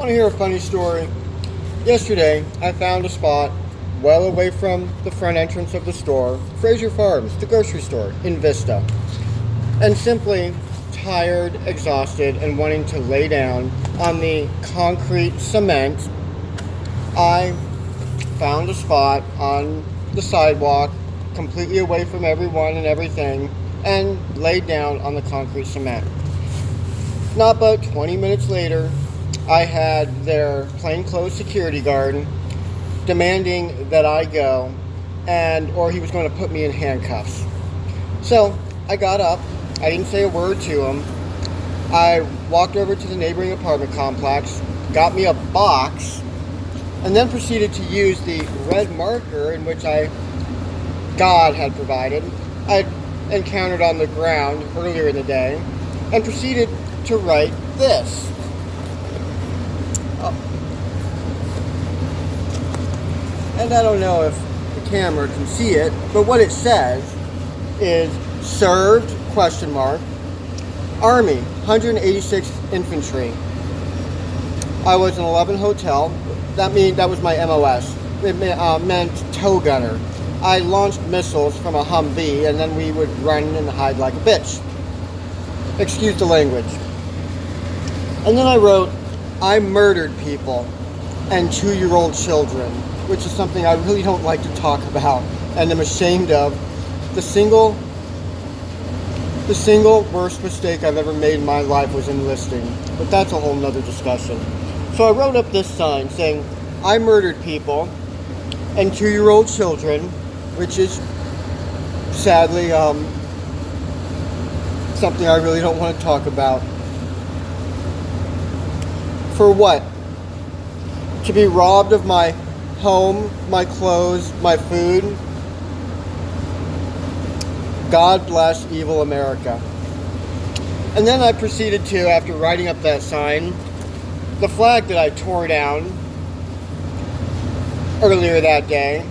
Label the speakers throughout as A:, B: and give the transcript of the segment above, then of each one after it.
A: Want to hear a funny story? Yesterday, I found a spot well away from the front entrance of the store, Fraser Farms, the grocery store in Vista, and simply tired, exhausted, and wanting to lay down on the concrete cement, I found a spot on the sidewalk, completely away from everyone and everything, and laid down on the concrete cement. Not but 20 minutes later, I had their plainclothes security guard demanding that I go, or he was going to put me in handcuffs. So I got up. I didn't say a word to him. I walked over to the neighboring apartment complex, got me a box, and then proceeded to use the red marker in which God had provided, I'd encountered on the ground earlier in the day, and proceeded to write this. And I don't know if the camera can see it, but what it says is served, Army, 186th Infantry. I was an 11 hotel. That was my MOS. It meant tow gunner. I launched missiles from a Humvee, and then we would run and hide like a bitch. Excuse the language. And then I wrote, I murdered people and 2-year-old children, which is something I really don't like to talk about, and I'm ashamed of. The single worst mistake I've ever made in my life was enlisting, but that's a whole nother discussion. So I wrote up this sign saying, I murdered people and 2-year-old children, which is sadly something I really don't want to talk about. For what? To be robbed of my home, my clothes, my food? God bless evil America. And then I proceeded to, after writing up that sign, the flag that I tore down earlier that day.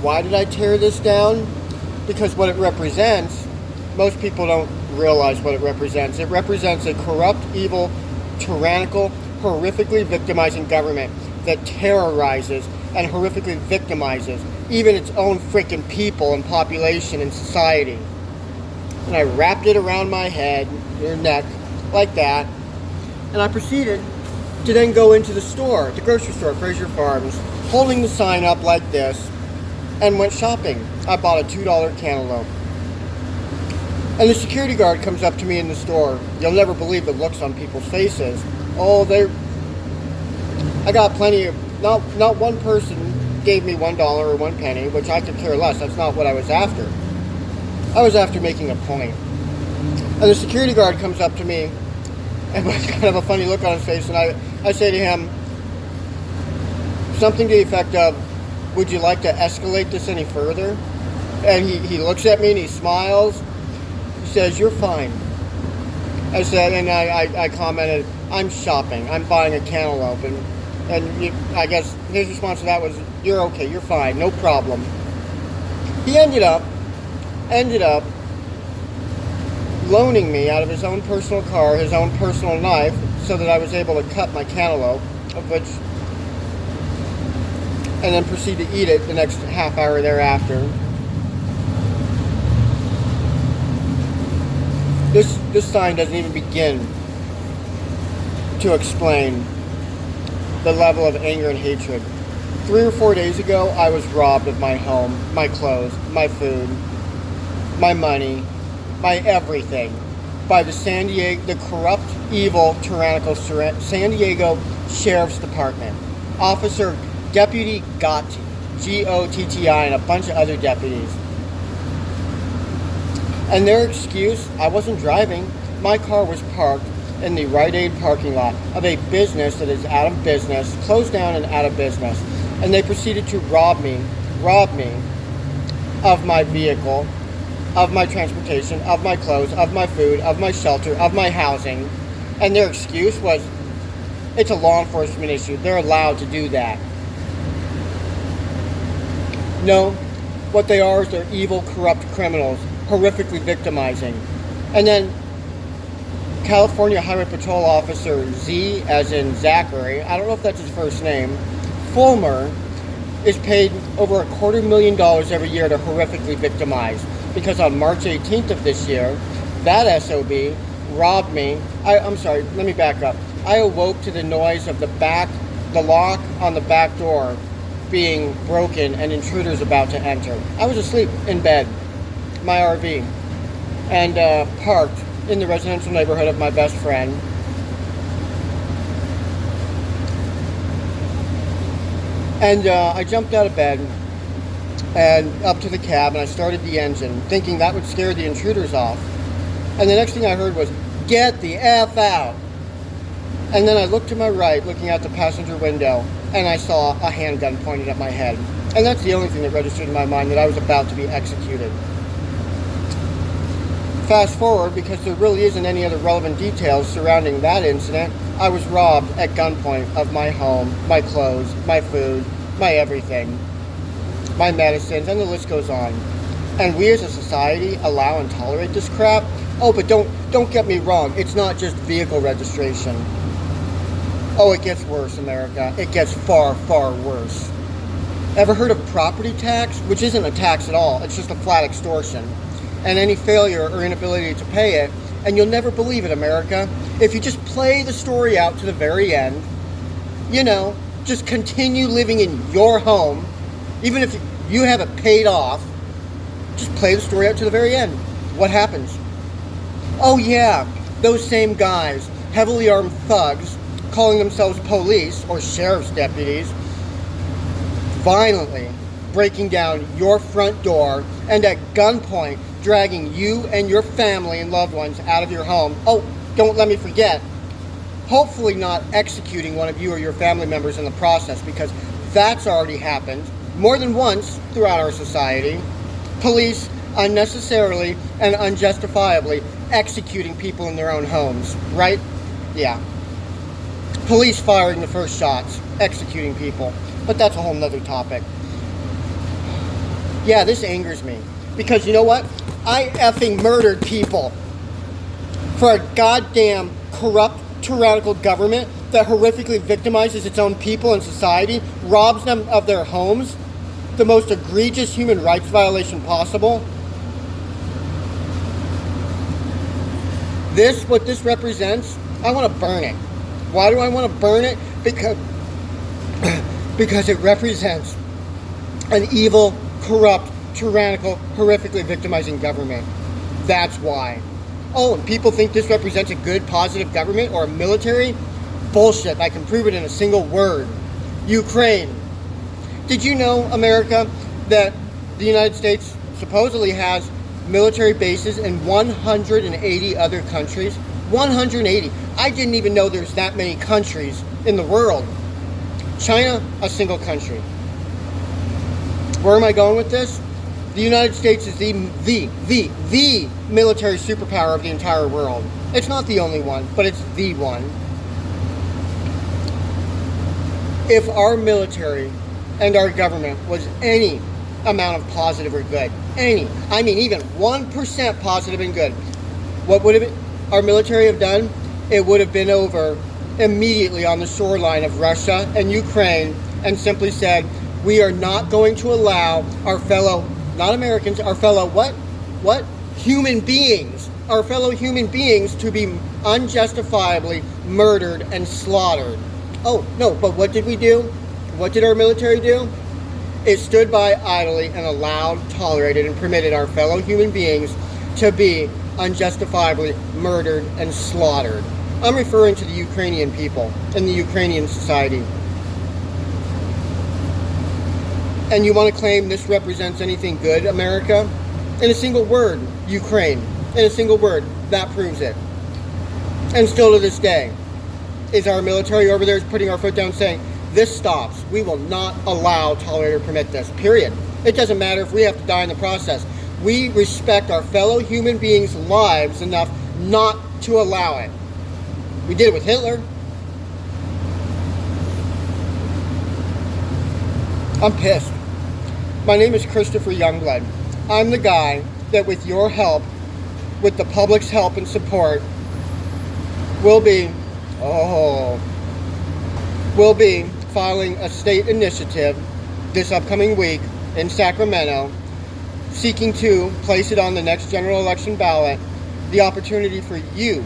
A: Why did I tear this down? Because what it represents, most people don't realize what it represents. It represents a corrupt, evil, tyrannical, horrifically victimizing government that terrorizes and horrifically victimizes even its own freaking people and population and society. And I wrapped it around my head, your neck, like that, and I proceeded to then go into the store, the grocery store, Fraser Farms, holding the sign up like this, and went shopping. I bought a $2 cantaloupe. And the security guard comes up to me in the store. You'll never believe the looks on people's faces. I got plenty of, not one person gave me $1 or 1 penny, which I could care less. That's not what I was after. I was after making a point. And the security guard comes up to me and with kind of a funny look on his face, and I say to him something to the effect of, would you like to escalate this any further? And he looks at me and he smiles. He says, you're fine. I said, and I commented, I'm shopping. I'm buying a cantaloupe. And I guess his response to that was, you're okay, you're fine, no problem. He ended up loaning me out of his own personal car, his own personal knife, so that I was able to cut my cantaloupe, and then proceed to eat it the next half hour thereafter. This sign doesn't even begin to explain the level of anger and hatred. 3 or 4 days ago, I was robbed of my home, my clothes, my food, my money, my everything, by the corrupt, evil, tyrannical San Diego Sheriff's Department. Deputy Gotti, G-O-T-T-I, and a bunch of other deputies. And their excuse, I wasn't driving. My car was parked in the Rite Aid parking lot of a business that is out of business, closed down and out of business. And they proceeded to rob me of my vehicle, of my transportation, of my clothes, of my food, of my shelter, of my housing. And their excuse was, it's a law enforcement issue. They're allowed to do that. No, what they are is they're evil, corrupt criminals, horrifically victimizing. And then California Highway Patrol Officer Z, as in Zachary, I don't know if that's his first name, Fulmer, is paid over $250,000 every year to horrifically victimize. Because on March 18th of this year, that SOB robbed me. I'm sorry, let me back up. I awoke to the noise of the lock on the back door being broken and intruders about to enter. I was asleep in bed, my RV, and parked in the residential neighborhood of my best friend. And I jumped out of bed and up to the cab, and I started the engine, thinking that would scare the intruders off. And the next thing I heard was, "Get the F out!" And then I looked to my right, looking out the passenger window, and I saw a handgun pointed at my head. And that's the only thing that registered in my mind, that I was about to be executed. Fast forward, because there really isn't any other relevant details surrounding that incident, I was robbed at gunpoint of my home, my clothes, my food, my everything, my medicines, and the list goes on. And we as a society allow and tolerate this crap. Oh, but don't get me wrong, it's not just vehicle registration. Oh, it gets worse, America. It gets far, far worse. Ever heard of property tax? Which isn't a tax at all, it's just a flat extortion. And any failure or inability to pay it, and you'll never believe it, America, if you just play the story out to the very end, just continue living in your home, even if you have it paid off, just play the story out to the very end. What happens? Oh yeah, those same guys, heavily armed thugs, calling themselves police or sheriff's deputies, violently breaking down your front door and at gunpoint dragging you and your family and loved ones out of your home. Oh, don't let me forget, hopefully not executing one of you or your family members in the process, because that's already happened more than once throughout our society. Police unnecessarily and unjustifiably executing people in their own homes, right? Yeah. Police firing the first shots, executing people. But that's a whole nother topic. Yeah, this angers me. Because you know what? I effing murdered people for a goddamn corrupt, tyrannical government that horrifically victimizes its own people and society, robs them of their homes, the most egregious human rights violation possible. What this represents, I want to burn it. Why do I want to burn it? Because it represents an evil, corrupt, tyrannical, horrifically victimizing government. That's why. Oh, and people think this represents a good, positive government or a military? Bullshit. I can prove it in a single word. Ukraine. Did you know, America, that the United States supposedly has military bases in 180 other countries? 180. I didn't even know there's that many countries in the world. China, a single country. Where am I going with this? The United States is the military superpower of the entire world. It's not the only one, but it's the one. If our military and our government was any amount of positive or good, even 1% positive and good, what would our military have done? It would have been over immediately on the shoreline of Russia and Ukraine and simply said, we are not going to allow our fellow, not Americans, our fellow what? Human beings. Our fellow human beings to be unjustifiably murdered and slaughtered. Oh, no, but what did we do? What did our military do? It stood by idly and allowed, tolerated, and permitted our fellow human beings to be unjustifiably murdered and slaughtered. I'm referring to the Ukrainian people and the Ukrainian society. And you want to claim this represents anything good, America? In a single word, Ukraine. In a single word, that proves it. And still to this day, is our military over there putting our foot down saying, this stops. We will not allow, tolerate, or permit this. Period. It doesn't matter if we have to die in the process. We respect our fellow human beings' lives enough not to allow it. We did it with Hitler. I'm pissed. My name is Christopher Youngblood. I'm the guy that with your help, with the public's help and support, will be, will be filing a state initiative this upcoming week in Sacramento, seeking to place it on the next general election ballot, the opportunity for you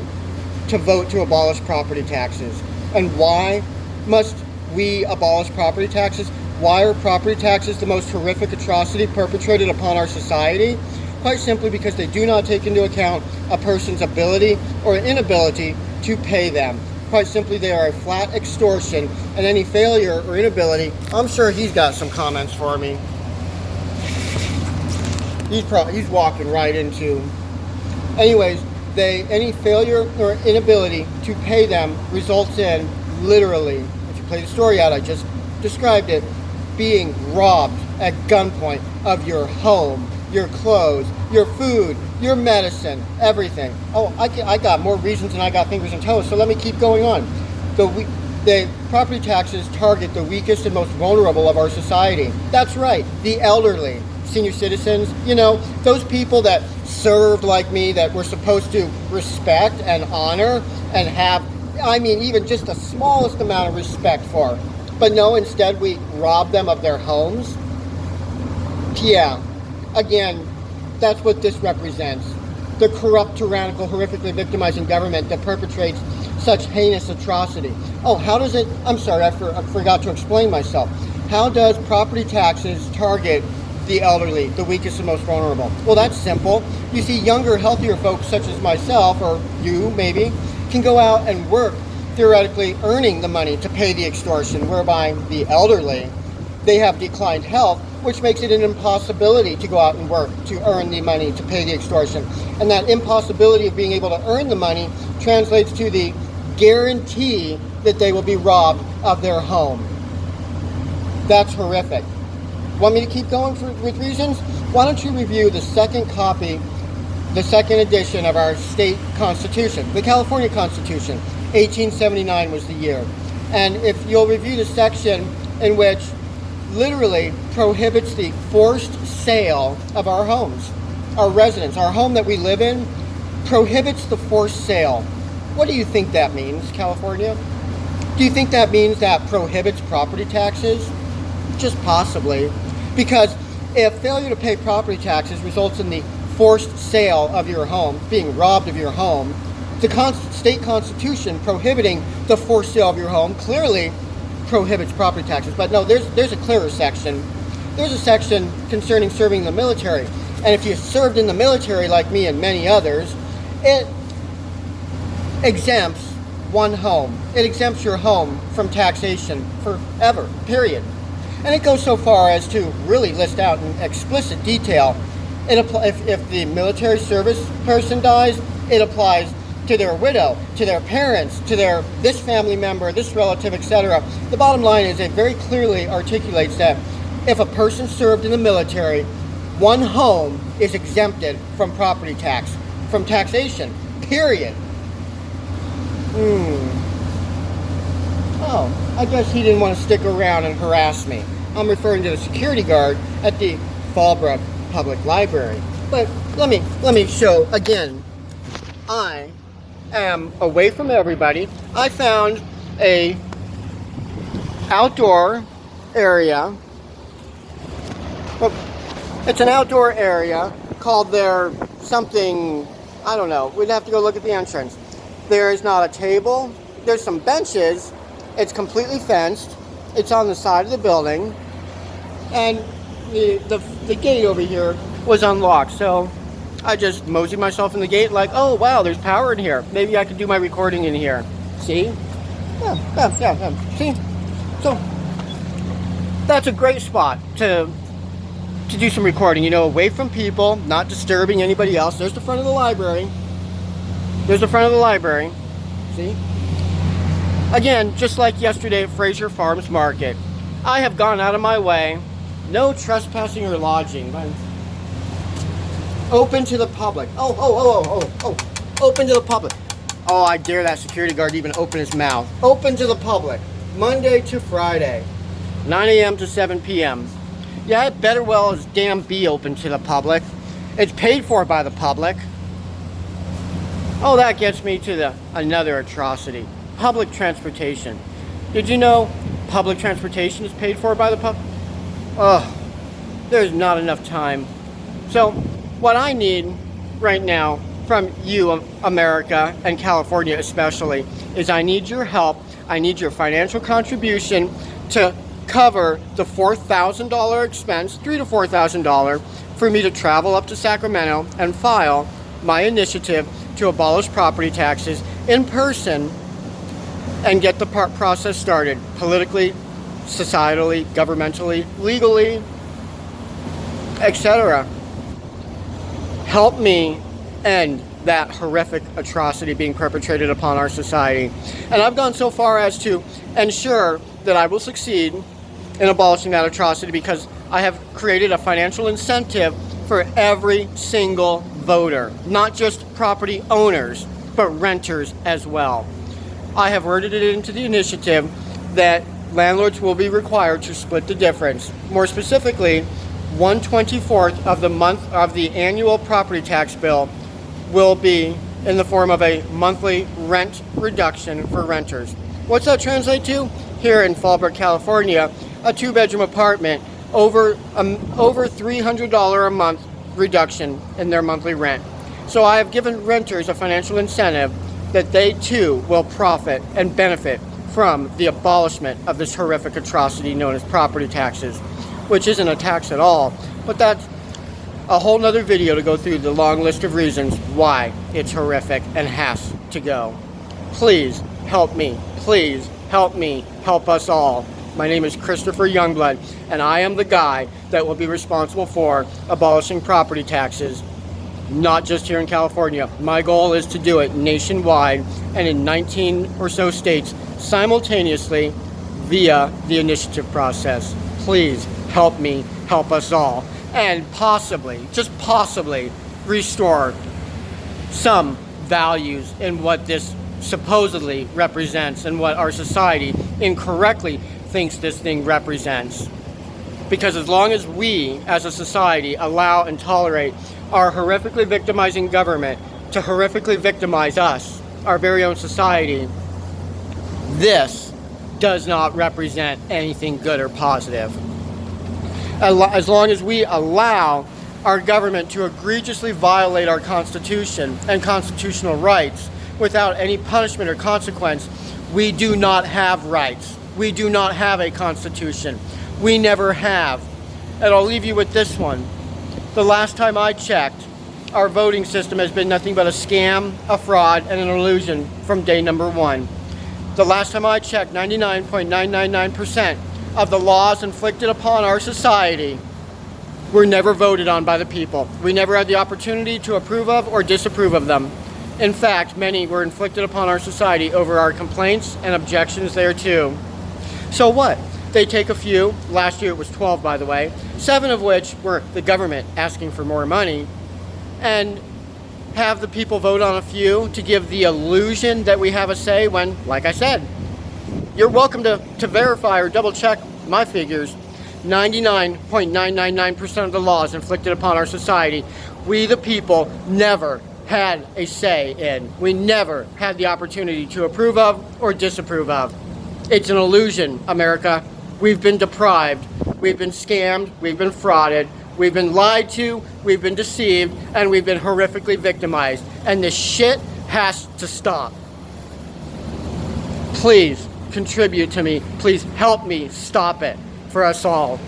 A: to vote to abolish property taxes. And why must we abolish property taxes? Why are property taxes the most horrific atrocity perpetrated upon our society? Quite simply because they do not take into account a person's ability or inability to pay them. Quite simply, they are a flat extortion, and any failure or inability, I'm sure he's got some comments for me. He's walking right into. Anyways, any failure or inability to pay them results in, literally, if you play the story out, I just described it, being robbed at gunpoint of your home, your clothes, your food, your medicine, everything. Oh, I got more reasons than I got fingers and toes, so let me keep going on. The property taxes target the weakest and most vulnerable of our society. That's right, the elderly, senior citizens, you know, those people that served like me, that we're supposed to respect and honor and have, I mean, even just the smallest amount of respect for. But no, instead we rob them of their homes. Yeah, again, that's what this represents. The corrupt, tyrannical, horrifically victimizing government that perpetrates such heinous atrocity. Oh, how does it, I'm sorry, I forgot to explain myself. How does property taxes target the elderly, the weakest and most vulnerable? Well, that's simple. You see, younger, healthier folks such as myself, or you maybe, can go out and work, theoretically earning the money to pay the extortion, whereby the elderly, they have declined health, which makes it an impossibility to go out and work to earn the money to pay the extortion. And that impossibility of being able to earn the money translates to the guarantee that they will be robbed of their home. That's horrific. Want me to keep going with reasons? Why don't you review the second copy, the second edition of our state constitution, the California Constitution. 1879 was the year. And if you'll review the section in which literally prohibits the forced sale of our homes, our residence, our home that we live in, prohibits the forced sale. What do you think that means, California? Do you think that means that prohibits property taxes? Just possibly. Because if failure to pay property taxes results in the forced sale of your home, being robbed of your home, the state constitution prohibiting the forced sale of your home clearly prohibits property taxes. But no, there's a clearer section. There's a section concerning serving in the military. And if you served in the military like me and many others, it exempts one home. It exempts your home from taxation forever, period. And it goes so far as to really list out in explicit detail. If the military service person dies, it applies to their widow, to their parents, to this family member, this relative, etc. The bottom line is it very clearly articulates that if a person served in the military, one home is exempted from property tax, from taxation, period. Oh, I guess he didn't want to stick around and harass me. I'm referring to the security guard at the Fallbrook Public Library. But let me show again. I am away from everybody. I found a outdoor area. It's an outdoor area called their something, I don't know. We'd have to go look at the entrance. There is not a table. There's some benches. It's completely fenced. It's on the side of the building. And the gate over here was unlocked. So I just moseyed myself in the gate like, oh wow, there's power in here. Maybe I could do my recording in here. See? Yeah. See? So that's a great spot to do some recording, you know, away from people, not disturbing anybody else. There's the front of the library. There's the front of the library. See? Again, just like yesterday at Fraser Farms Market, I have gone out of my way. No trespassing or lodging. Open to the public. Oh. Open to the public. Oh, I dare that security guard to even open his mouth. Open to the public. Monday to Friday. 9 a.m. to 7 p.m. Yeah, it better well as damn be open to the public. It's paid for by the public. Oh, that gets me to another atrocity. Public transportation. Did you know public transportation is paid for by the public? Oh, there's not enough time. So, what I need right now from you, America, and California especially, is I need your help. I need your financial contribution to cover the $4,000 expense, $3,000 to $4,000, for me to travel up to Sacramento and file my initiative to abolish property taxes in person and get the process started politically, societally, governmentally, legally, etc. Help me end that horrific atrocity being perpetrated upon our society. And I've gone so far as to ensure that I will succeed in abolishing that atrocity because I have created a financial incentive for every single voter, not just property owners, but renters as well. I have worded it into the initiative that landlords will be required to split the difference. More specifically, 1/24 of the month of the annual property tax bill will be in the form of a monthly rent reduction for renters. What's that translate to? Here in Fallbrook, California, a 2-bedroom apartment over $300 a month reduction in their monthly rent. So I have given renters a financial incentive that they too will profit and benefit from the abolishment of this horrific atrocity known as property taxes, which isn't a tax at all, but that's a whole nother video to go through the long list of reasons why it's horrific and has to go. Please help me. Please help me. Help us all. My name is Christopher Youngblood, and I am the guy that will be responsible for abolishing property taxes, not just here in California. My goal is to do it nationwide and in 19 or so states simultaneously via the initiative process. Please help me, help us all, and possibly, just possibly, restore some values in what this supposedly represents and what our society incorrectly thinks this thing represents. Because as long as we, as a society, allow and tolerate our horrifically victimizing government to horrifically victimize us, our very own society, this does not represent anything good or positive. As long as we allow our government to egregiously violate our Constitution and constitutional rights without any punishment or consequence, we do not have rights. We do not have a Constitution. We never have. And I'll leave you with this one. The last time I checked, our voting system has been nothing but a scam, a fraud, and an illusion from day number one. The last time I checked, 99.999% of the laws inflicted upon our society were never voted on by the people. We never had the opportunity to approve of or disapprove of them. In fact, many were inflicted upon our society over our complaints and objections thereto. So what? They take a few, last year it was 12 by the way, 7 of which were the government asking for more money, and have the people vote on a few to give the illusion that we have a say when, like I said, you're welcome to verify or double check my figures. 99.999% of the laws inflicted upon our society, we the people never had a say in. We never had the opportunity to approve of or disapprove of. It's an illusion, America. We've been deprived, we've been scammed, we've been frauded, we've been lied to, we've been deceived, and we've been horrifically victimized. And this shit has to stop. Please contribute to me. Please help me stop it for us all.